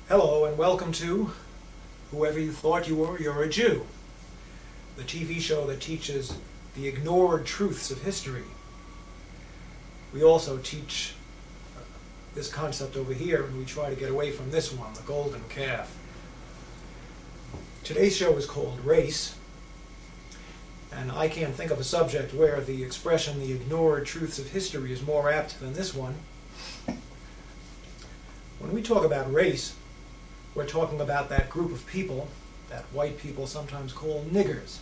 Hello and welcome to Whoever You Thought You Were, You're a Jew, the TV show that teaches the ignored truths of history. We also teach this concept over here, and we try to get away from this one, the golden calf. Today's show is called Race, and I can't think of a subject where the expression the ignored truths of history is more apt than this one. When we talk about race, we're talking about that group of people that white people sometimes call niggers.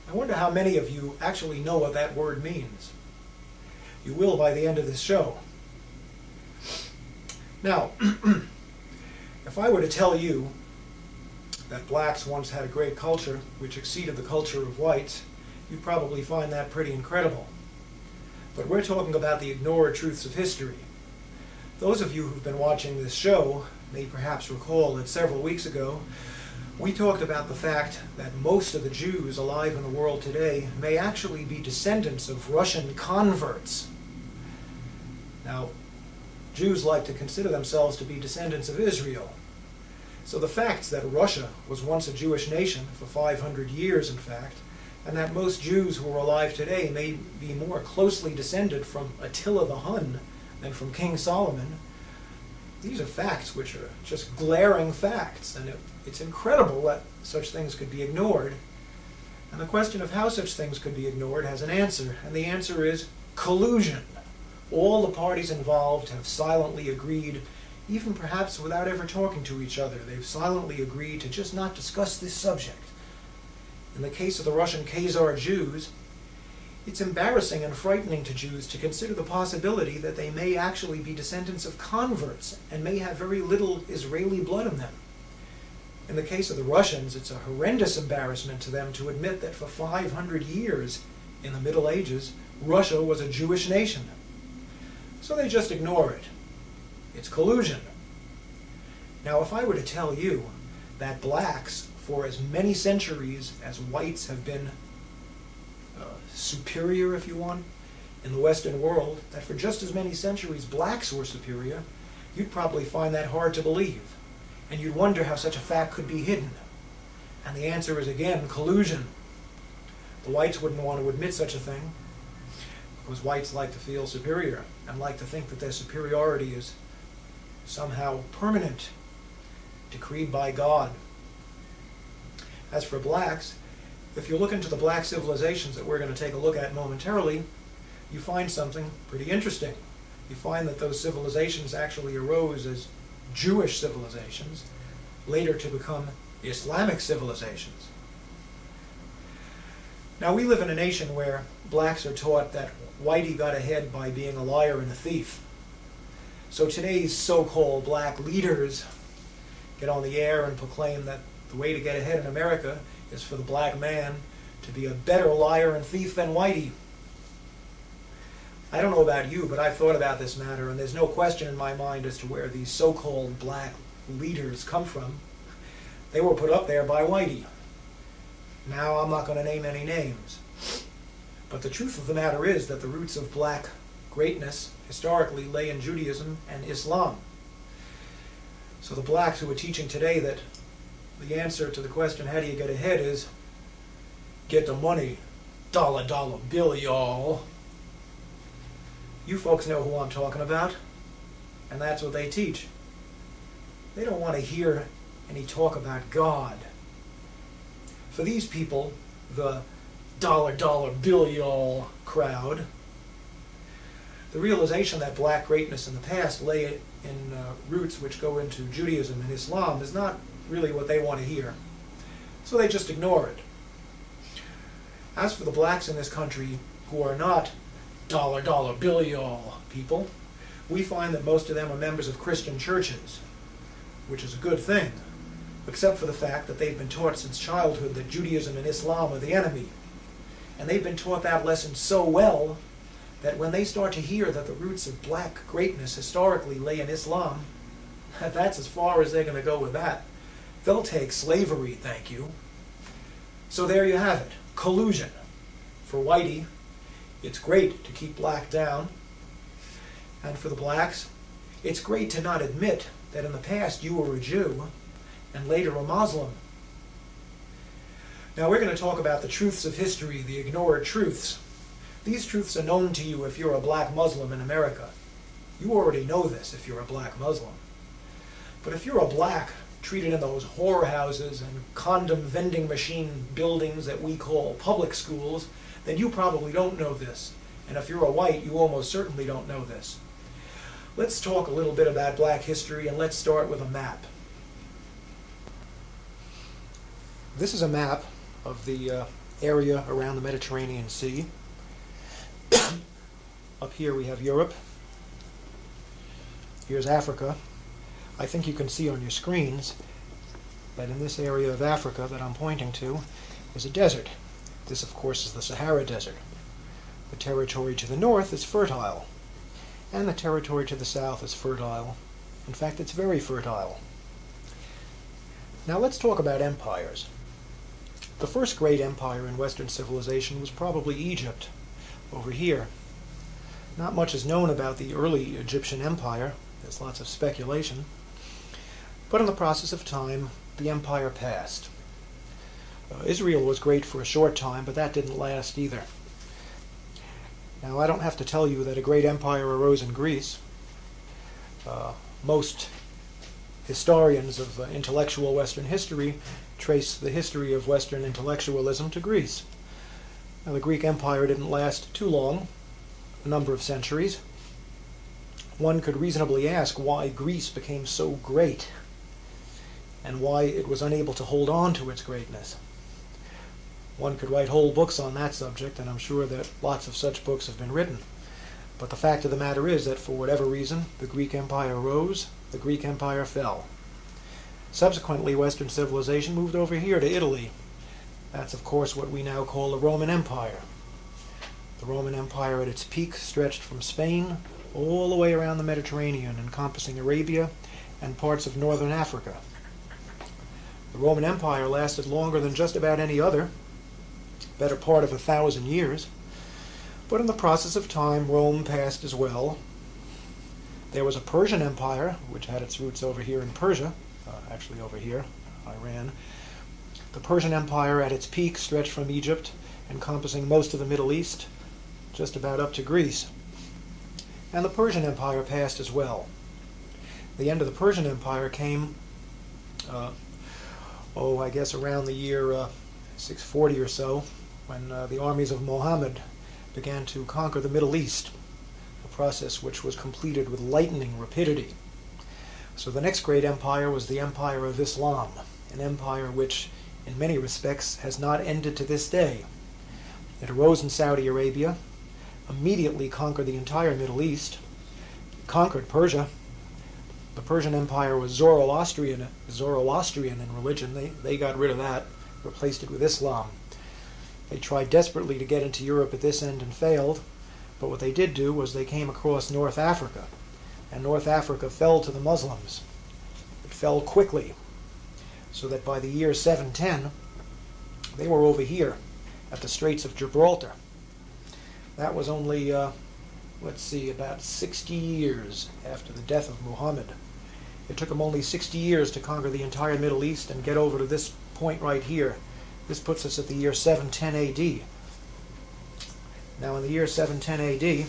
I wonder how many of you actually know what that word means. You will by the end of this show. Now, if I were to tell you that blacks once had a great culture which exceeded the culture of whites, you'd probably find that pretty incredible. But we're talking about the ignored truths of history. Those of you who've been watching this show may perhaps recall that several weeks ago we talked about the fact that most of the Jews alive in the world today may actually be descendants of Russian converts. Now, Jews like to consider themselves to be descendants of Israel. So the facts that Russia was once a Jewish nation for 500 years, in fact, and that most Jews who are alive today may be more closely descended from Attila the Hun than from King Solomon, these are facts which are just glaring facts, and it's incredible that such things could be ignored. And the question of how such things could be ignored has an answer, and the answer is collusion. All the parties involved have silently agreed, even perhaps without ever talking to each other, they've silently agreed to just not discuss this subject. In the case of the Russian Khazar Jews, it's embarrassing and frightening to Jews to consider the possibility that they may actually be descendants of converts and may have very little Israeli blood in them. In the case of the Russians, it's a horrendous embarrassment to them to admit that for 500 years in the Middle Ages, Russia was a Jewish nation. So they just ignore it. It's collusion. Now, if I were to tell you that blacks, for as many centuries as whites have been superior, if you want, in the Western world, that for just as many centuries blacks were superior, you'd probably find that hard to believe. And you'd wonder how such a fact could be hidden. And the answer is, again, collusion. The whites wouldn't want to admit such a thing, because whites like to feel superior and like to think that their superiority is somehow permanent, decreed by God. As for blacks, if you look into the black civilizations that we're going to take a look at momentarily, you find something pretty interesting. You find that those civilizations actually arose as Jewish civilizations, later to become Islamic civilizations. Now, we live in a nation where blacks are taught that whitey got ahead by being a liar and a thief. So today's so-called black leaders get on the air and proclaim that the way to get ahead in America is for the black man to be a better liar and thief than whitey. I don't know about you, but I've thought about this matter, and there's no question in my mind as to where these so-called black leaders come from. They were put up there by whitey. Now, I'm not going to name any names. But the truth of the matter is that the roots of black greatness historically lay in Judaism and Islam. So the blacks who are teaching today that the answer to the question, how do you get ahead, is get the money, dollar bill, y'all. You folks know who I'm talking about, and that's what they teach. They don't want to hear any talk about God. For these people, the dollar bill, y'all crowd, the realization that black greatness in the past lay in roots which go into Judaism and Islam is not really what they want to hear. So they just ignore it. As for the blacks in this country who are not dollar bill y'all people, we find that most of them are members of Christian churches, which is a good thing, except for the fact that they've been taught since childhood that Judaism and Islam are the enemy. And they've been taught that lesson so well that when they start to hear that the roots of black greatness historically lay in Islam, that's as far as they're going to go with that. They'll take slavery, thank you. So there you have it, collusion. For whitey, it's great to keep black down. And for the blacks, it's great to not admit that in the past you were a Jew and later a Muslim. Now we're going to talk about the truths of history, the ignored truths. These truths are known to you if you're a black Muslim in America. You already know this if you're a black Muslim. But if you're a black treated in those whorehouses and condom vending machine buildings that we call public schools, then you probably don't know this. And if you're a white, you almost certainly don't know this. Let's talk a little bit about black history, and let's start with a map. This is a map of the area around the Mediterranean Sea. Up here we have Europe. Here's Africa. I think you can see on your screens that in this area of Africa that I'm pointing to is a desert. This, of course, is the Sahara Desert. The territory to the north is fertile, and the territory to the south is fertile. In fact, it's very fertile. Now let's talk about empires. The first great empire in Western civilization was probably Egypt, over here. Not much is known about the early Egyptian empire. There's lots of speculation. But in the process of time, the empire passed. Israel was great for a short time, but that didn't last either. Now, I don't have to tell you that a great empire arose in Greece. Most historians of intellectual Western history trace the history of Western intellectualism to Greece. Now, the Greek Empire didn't last too long, a number of centuries. One could reasonably ask why Greece became so great and why it was unable to hold on to its greatness. One could write whole books on that subject, and I'm sure that lots of such books have been written. But the fact of the matter is that for whatever reason, the Greek Empire rose, the Greek Empire fell. Subsequently, Western civilization moved over here to Italy. That's, of course, what we now call the Roman Empire. The Roman Empire at its peak stretched from Spain all the way around the Mediterranean, encompassing Arabia and parts of northern Africa. The Roman Empire lasted longer than just about any other, better part of 1,000 years. But in the process of time, Rome passed as well. There was a Persian Empire, which had its roots over here in Persia, actually over here, Iran. The Persian Empire at its peak stretched from Egypt, encompassing most of the Middle East, just about up to Greece. And the Persian Empire passed as well. The end of the Persian Empire came, I guess around the year 640 or so, when the armies of Muhammad began to conquer the Middle East, a process which was completed with lightning rapidity. So the next great empire was the Empire of Islam, an empire which, in many respects, has not ended to this day. It arose in Saudi Arabia, immediately conquered the entire Middle East, conquered Persia. The Persian Empire was Zoroastrian in religion. They got rid of that, replaced it with Islam. They tried desperately to get into Europe at this end and failed, but what they did do was they came across North Africa, and North Africa fell to the Muslims. It fell quickly, so that by the year 710, they were over here at the Straits of Gibraltar. That was only, about 60 years after the death of Muhammad. It took them only 60 years to conquer the entire Middle East and get over to this point right here. This puts us at the year 710 AD. Now in the year 710 AD,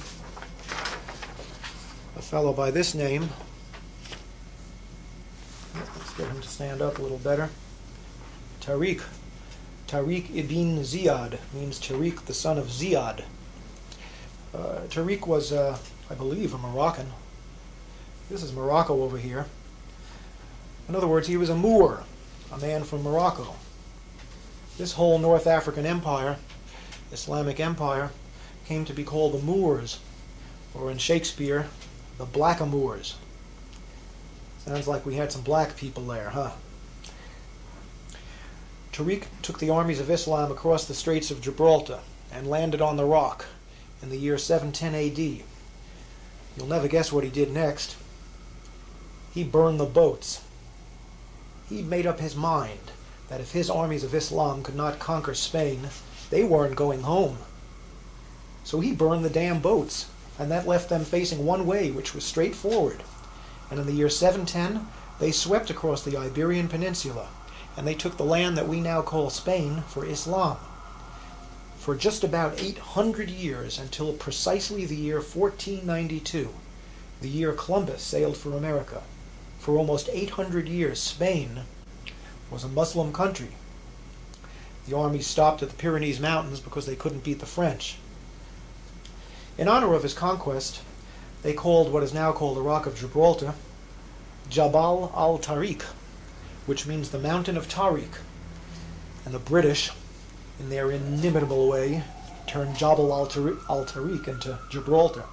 a fellow by this name, let's get him to stand up a little better, Tariq ibn Ziyad, means Tariq the son of Ziyad. Tariq was, I believe, a Moroccan. This is Morocco over here. In other words, he was a Moor, a man from Morocco. This whole North African empire, Islamic empire, came to be called the Moors, or in Shakespeare, the Blackamoors. Sounds like we had some black people there, huh? Tariq took the armies of Islam across the Straits of Gibraltar and landed on the Rock in the year 710 AD. You'll never guess what he did next. He burned the boats. He'd made up his mind that if his armies of Islam could not conquer Spain, they weren't going home. So he burned the damn boats, and that left them facing one way, which was straight forward. And in the year 710, they swept across the Iberian Peninsula, and they took the land that we now call Spain for Islam. For just about 800 years, until precisely the year 1492, the year Columbus sailed for America. For almost 800 years, Spain was a Muslim country. The army stopped at the Pyrenees Mountains because they couldn't beat the French. In honor of his conquest, they called what is now called the Rock of Gibraltar Jabal al-Tariq, which means the Mountain of Tariq. And the British, in their inimitable way, turned Jabal al-Tariq into Gibraltar.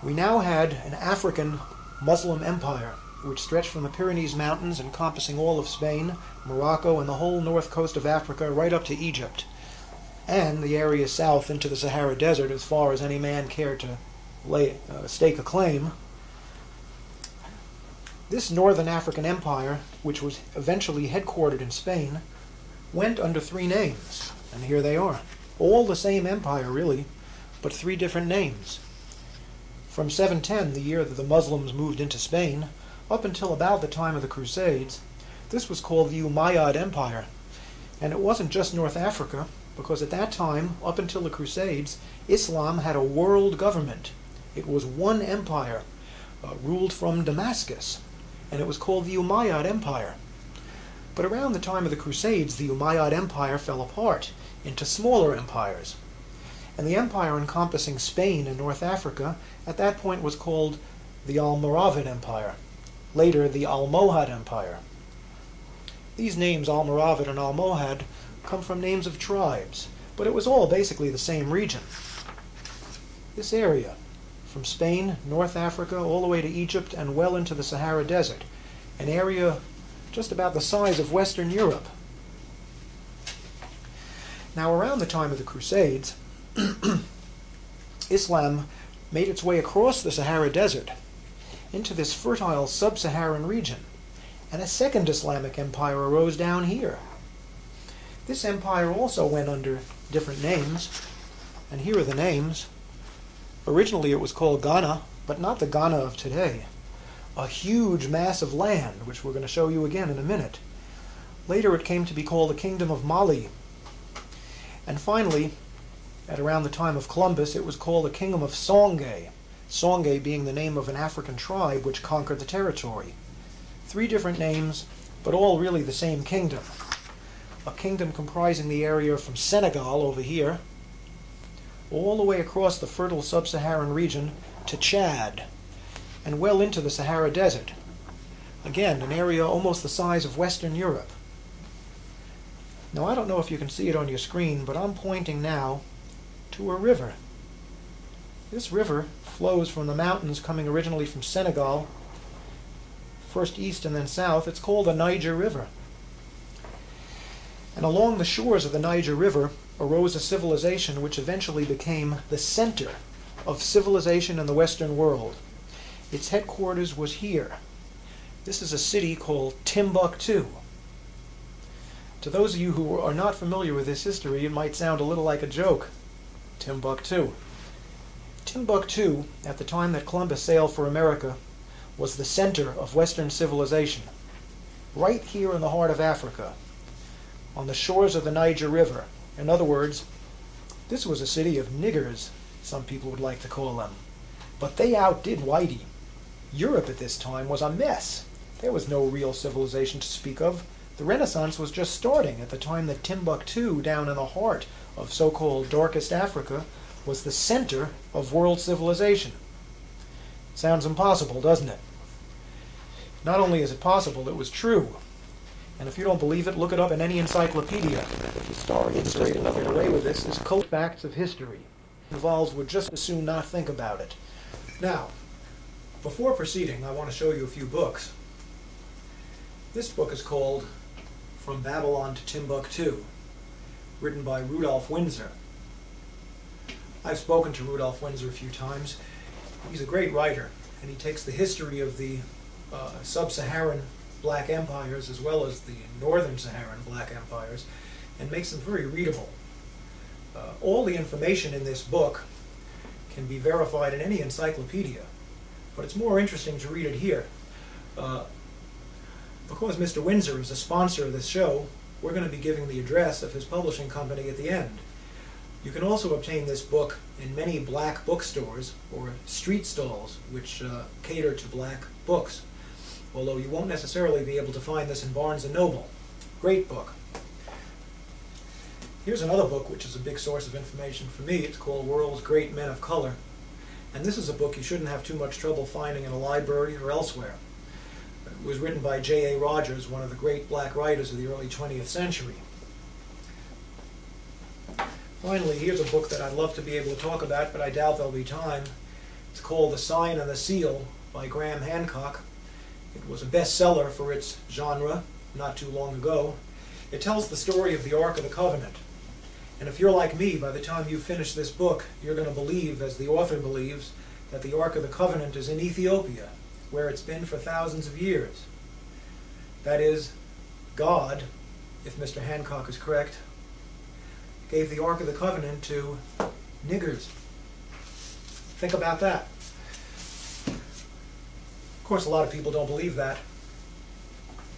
We now had an African Muslim empire which stretched from the Pyrenees Mountains, encompassing all of Spain, Morocco, and the whole north coast of Africa right up to Egypt, and the area south into the Sahara Desert as far as any man cared to stake a claim. This northern African empire, which was eventually headquartered in Spain, went under three names, and here they are. All the same empire, really, but three different names. From 710, the year that the Muslims moved into Spain, up until about the time of the Crusades, this was called the Umayyad Empire. And it wasn't just North Africa, because at that time, up until the Crusades, Islam had a world government. It was one empire, ruled from Damascus, and it was called the Umayyad Empire. But around the time of the Crusades, the Umayyad Empire fell apart into smaller empires. And the empire encompassing Spain and North Africa at that point was called the Almoravid Empire, later the Almohad Empire. These names, Almoravid and Almohad, come from names of tribes, but it was all basically the same region. This area, from Spain, North Africa, all the way to Egypt, and well into the Sahara Desert, an area just about the size of Western Europe. Now, around the time of the Crusades, Islam made its way across the Sahara Desert into this fertile sub-Saharan region, and a second Islamic empire arose down here. This empire also went under different names, and here are the names. Originally it was called Ghana, but not the Ghana of today. A huge mass of land, which we're going to show you again in a minute. Later it came to be called the Kingdom of Mali. And finally, at around the time of Columbus, it was called the Kingdom of Songhai, Songhai being the name of an African tribe which conquered the territory. Three different names, but all really the same kingdom. A kingdom comprising the area from Senegal over here, all the way across the fertile sub-Saharan region to Chad, and well into the Sahara Desert. Again, an area almost the size of Western Europe. Now, I don't know if you can see it on your screen, but I'm pointing now to a river. This river flows from the mountains coming originally from Senegal, first east and then south. It's called the Niger River. And along the shores of the Niger River arose a civilization which eventually became the center of civilization in the Western world. Its headquarters was here. This is a city called Timbuktu. To those of you who are not familiar with this history, it might sound a little like a joke. Timbuktu. Timbuktu, at the time that Columbus sailed for America, was the center of Western civilization. Right here in the heart of Africa, on the shores of the Niger River. In other words, this was a city of niggers, some people would like to call them. But they outdid Whitey. Europe at this time was a mess. There was no real civilization to speak of. The Renaissance was just starting at the time that Timbuktu, down in the heart of so-called darkest Africa, was the center of world civilization. Sounds impossible, doesn't it? Not only is it possible, it was true. And if you don't believe it, look it up in any encyclopedia. Historians say another way with this is cult facts of history. Involved would just as soon not think about it. Now, before proceeding, I want to show you a few books. This book is called From Babylon to Timbuktu, written by Rudolph Windsor. I've spoken to Rudolph Windsor a few times. He's a great writer, and he takes the history of the sub-Saharan black empires as well as the northern Saharan black empires and makes them very readable. All the information in this book can be verified in any encyclopedia. but it's more interesting to read it here. Because Mr. Windsor is a sponsor of this show, we're going to be giving the address of his publishing company at the end. You can also obtain this book in many black bookstores or street stalls which cater to black books, although you won't necessarily be able to find this in Barnes & Noble. Great book. Here's another book which is a big source of information for me. It's called World's Great Men of Color. And this is a book you shouldn't have too much trouble finding in a library or elsewhere. It was written by J.A. Rogers, one of the great black writers of the early 20th century. Finally, here's a book that I'd love to be able to talk about, but I doubt there'll be time. It's called The Sign and the Seal by Graham Hancock. It was a bestseller for its genre not too long ago. It tells the story of the Ark of the Covenant. And if you're like me, by the time you finish this book, you're going to believe, as the author believes, that the Ark of the Covenant is in Ethiopia, where it's been for thousands of years. That is, God, if Mr. Hancock is correct, gave the Ark of the Covenant to niggers. Think about that. Of course, a lot of people don't believe that.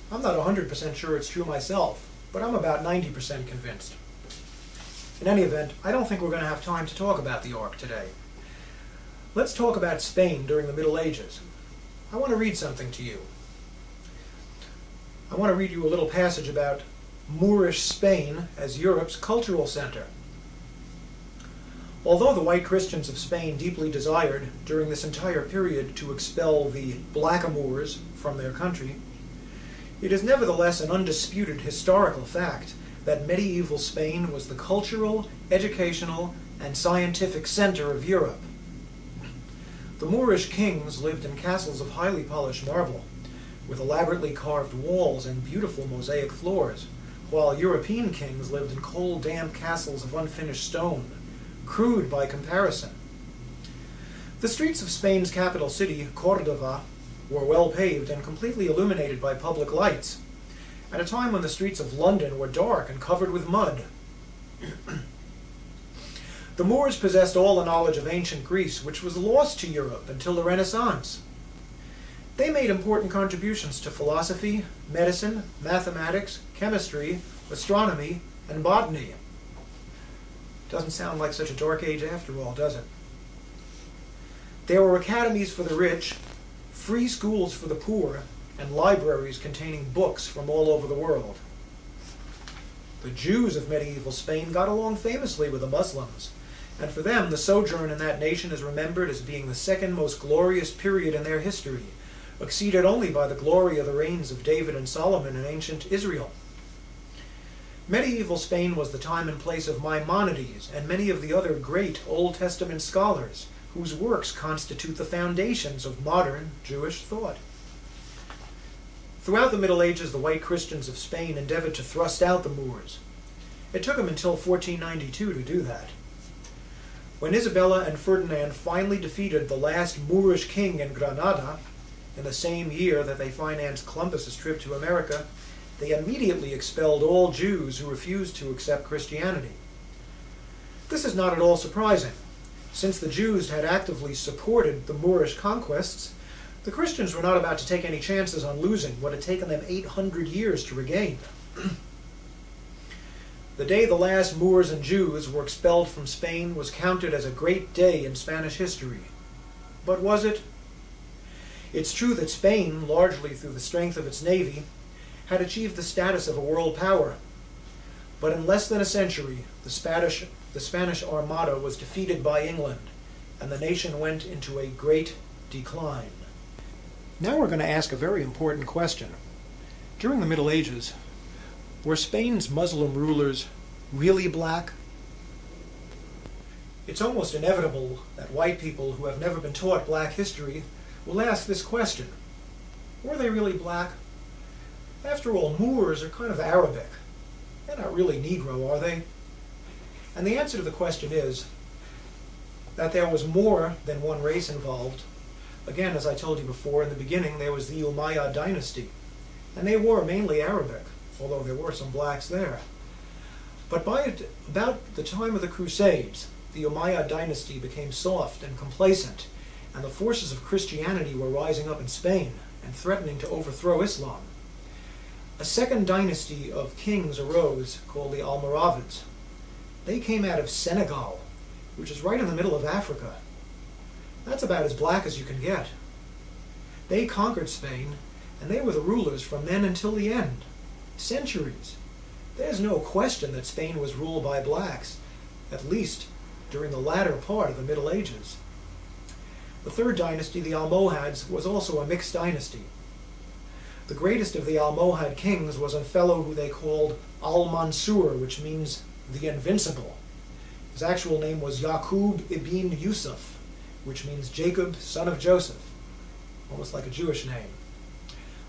I'm not 100% sure it's true myself, but I'm about 90% convinced. In any event, I don't think we're going to have time to talk about the Ark today. Let's talk about Spain during the Middle Ages. I want to read something to you. I want to read you a little passage about Moorish Spain as Europe's cultural center. Although the white Christians of Spain deeply desired during this entire period to expel the blackamoors from their country, it is nevertheless an undisputed historical fact that medieval Spain was the cultural, educational, and scientific center of Europe. The Moorish kings lived in castles of highly polished marble, with elaborately carved walls and beautiful mosaic floors, while European kings lived in cold, damp castles of unfinished stone, crude by comparison. The streets of Spain's capital city, Cordova, were well paved and completely illuminated by public lights, at a time when the streets of London were dark and covered with mud. The Moors possessed all the knowledge of ancient Greece, which was lost to Europe until the Renaissance. They made important contributions to philosophy, medicine, mathematics, chemistry, astronomy, and botany. Doesn't sound like such a dark age after all, does it? There were academies for the rich, free schools for the poor, and libraries containing books from all over the world. The Jews of medieval Spain got along famously with the Muslims, and for them the sojourn in that nation is remembered as being the second most glorious period in their history, exceeded only by the glory of the reigns of David and Solomon in ancient Israel. Medieval Spain was the time and place of Maimonides and many of the other great Old Testament scholars, whose works constitute the foundations of modern Jewish thought. Throughout the Middle Ages, the white Christians of Spain endeavored to thrust out the Moors. It took them until 1492 to do that. When Isabella and Ferdinand finally defeated the last Moorish king in Granada, in the same year that they financed Columbus's trip to America, they immediately expelled all Jews who refused to accept Christianity. This is not at all surprising. Since the Jews had actively supported the Moorish conquests, the Christians were not about to take any chances on losing what had taken them 800 years to regain. The day the last Moors and Jews were expelled from Spain was counted as a great day in Spanish history. But was it? It's true that Spain, largely through the strength of its navy, had achieved the status of a world power. But in less than a century, the Spanish Armada was defeated by England, and the nation went into a great decline. Now we're going to ask a very important question. During the Middle Ages, were Spain's Muslim rulers really black? It's almost inevitable that white people who have never been taught black history will ask this question. Were they really black? After all, Moors are kind of Arabic. They're not really Negro, are they? And the answer to the question is that there was more than one race involved. Again, as I told you before, in the beginning there was the Umayyad dynasty, and they were mainly Arabic, although there were some blacks there. But by about the time of the Crusades, the Umayyad dynasty became soft and complacent, and the forces of Christianity were rising up in Spain and threatening to overthrow Islam. A second dynasty of kings arose called the Almoravids. They came out of Senegal, which is right in the middle of Africa. That's about as black as you can get. They conquered Spain, and they were the rulers from then until the end. Centuries. There's no question that Spain was ruled by blacks, at least during the latter part of the Middle Ages. The third dynasty, the Almohads, was also a mixed dynasty. The greatest of the Almohad kings was a fellow who they called Al-Mansur, which means the Invincible. His actual name was Yaqub ibn Yusuf, which means Jacob, son of Joseph, almost like a Jewish name.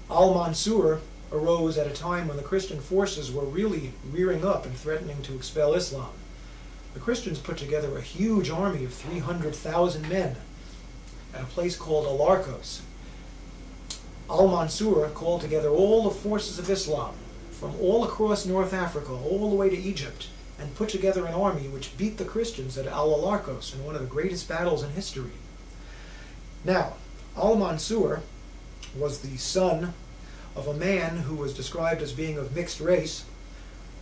Al-Mansur arose at a time when the Christian forces were really rearing up and threatening to expel Islam. The Christians put together a huge army of 300,000 men at a place called Alarcos. Al-Mansur called together all the forces of Islam from all across North Africa, all the way to Egypt, and put together an army which beat the Christians at Al-Alarcos in one of the greatest battles in history. Now, Al-Mansur was the son of a man who was described as being of mixed race,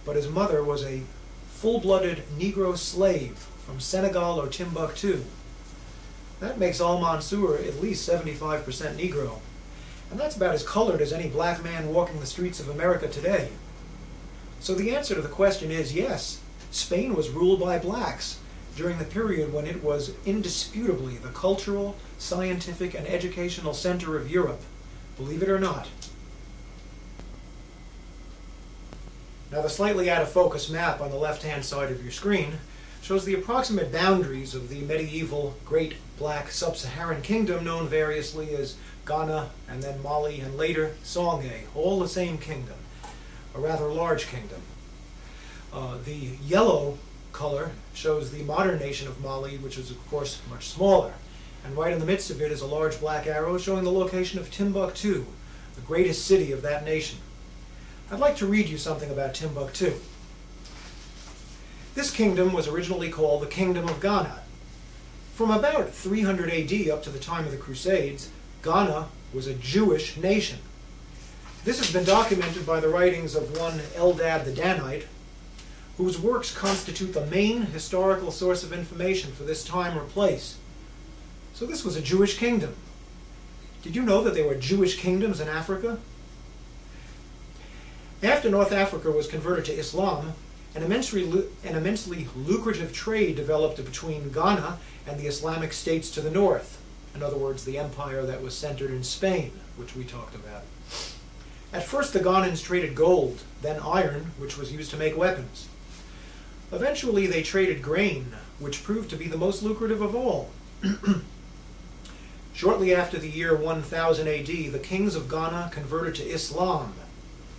but his mother was a full-blooded Negro slave from Senegal or Timbuktu. That makes Al-Mansur at least 75% Negro. And that's about as colored as any black man walking the streets of America today. So the answer to the question is yes, Spain was ruled by blacks during the period when it was indisputably the cultural, scientific, and educational center of Europe, believe it or not. Now the slightly out of focus map on the left-hand side of your screen shows the approximate boundaries of the medieval Great Black Sub-Saharan Kingdom, known variously as Ghana, and then Mali, and later Songhai, all the same kingdom, a rather large kingdom. The yellow color shows the modern nation of Mali, which is of course much smaller, and right in the midst of it is a large black arrow showing the location of Timbuktu, the greatest city of that nation. I'd like to read you something about Timbuktu. This kingdom was originally called the Kingdom of Ghana. From about 300 AD up to the time of the Crusades, Ghana was a Jewish nation. This has been documented by the writings of one Eldad the Danite, whose works constitute the main historical source of information for this time or place. So this was a Jewish kingdom. Did you know that there were Jewish kingdoms in Africa? After North Africa was converted to Islam, an immensely lucrative trade developed between Ghana and the Islamic states to the north. In other words, the empire that was centered in Spain, which we talked about. At first the Ghanans traded gold, then iron, which was used to make weapons. Eventually they traded grain, which proved to be the most lucrative of all. Shortly after the year 1000 AD, the kings of Ghana converted to Islam.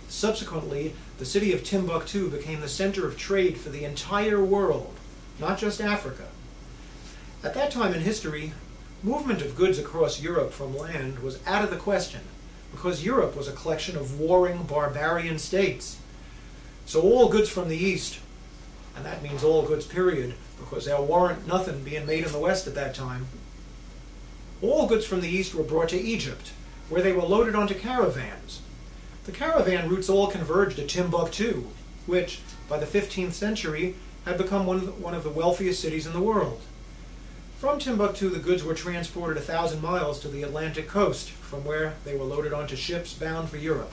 Subsequently, the city of Timbuktu became the center of trade for the entire world, not just Africa. At that time in history, movement of goods across Europe from land was out of the question, because Europe was a collection of warring barbarian states. So all goods from the east, and that means all goods period, because there weren't nothing being made in the west at that time, all goods from the east were brought to Egypt, where they were loaded onto caravans. The caravan routes all converged at Timbuktu, which, by the 15th century, had become one of the wealthiest cities in the world. From Timbuktu, the goods were transported 1,000 miles to the Atlantic coast, from where they were loaded onto ships bound for Europe.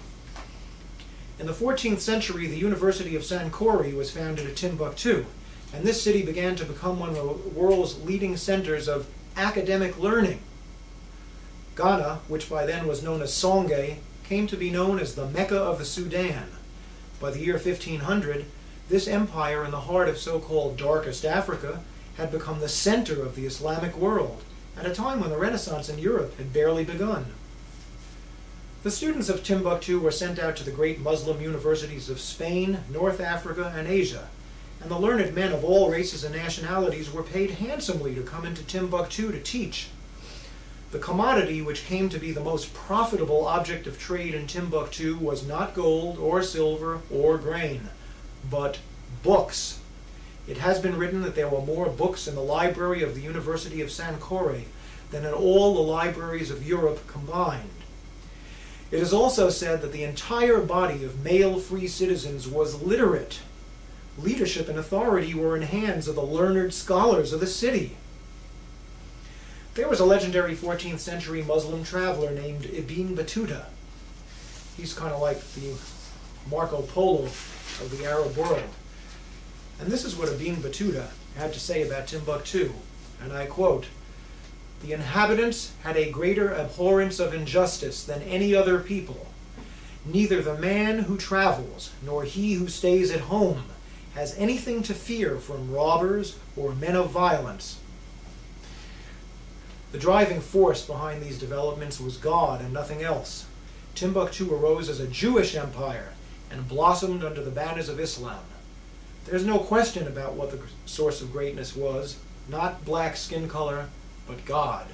In the 14th century, the University of Sankore was founded at Timbuktu, and this city began to become one of the world's leading centers of academic learning. Ghana, which by then was known as Songhai, came to be known as the Mecca of the Sudan. By the year 1500, this empire in the heart of so-called darkest Africa had become the center of the Islamic world, at a time when the Renaissance in Europe had barely begun. The students of Timbuktu were sent out to the great Muslim universities of Spain, North Africa, and Asia, and the learned men of all races and nationalities were paid handsomely to come into Timbuktu to teach. The commodity which came to be the most profitable object of trade in Timbuktu was not gold or silver or grain, but books. It has been written that there were more books in the library of the University of Sankore than in all the libraries of Europe combined. It is also said that the entire body of male free citizens was literate. Leadership and authority were in hands of the learned scholars of the city. There was a legendary 14th century Muslim traveler named Ibn Battuta. He's kind of like the Marco Polo of the Arab world. And this is what Ibn Battuta had to say about Timbuktu, and I quote, "The inhabitants had a greater abhorrence of injustice than any other people. Neither the man who travels nor he who stays at home has anything to fear from robbers or men of violence." The driving force behind these developments was God and nothing else. Timbuktu arose as a Jewish empire and blossomed under the banners of Islam. There's no question about what the source of greatness was, not black skin color, but God.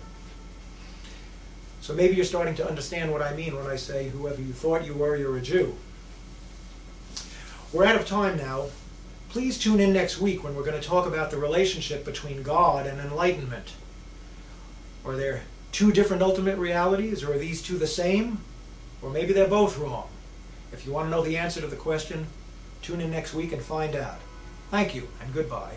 So maybe you're starting to understand what I mean when I say, whoever you thought you were, you're a Jew. We're out of time now. Please tune in next week when we're going to talk about the relationship between God and enlightenment. Are there two different ultimate realities, or are these two the same? Or maybe they're both wrong. If you want to know the answer to the question, tune in next week and find out. Thank you, and goodbye.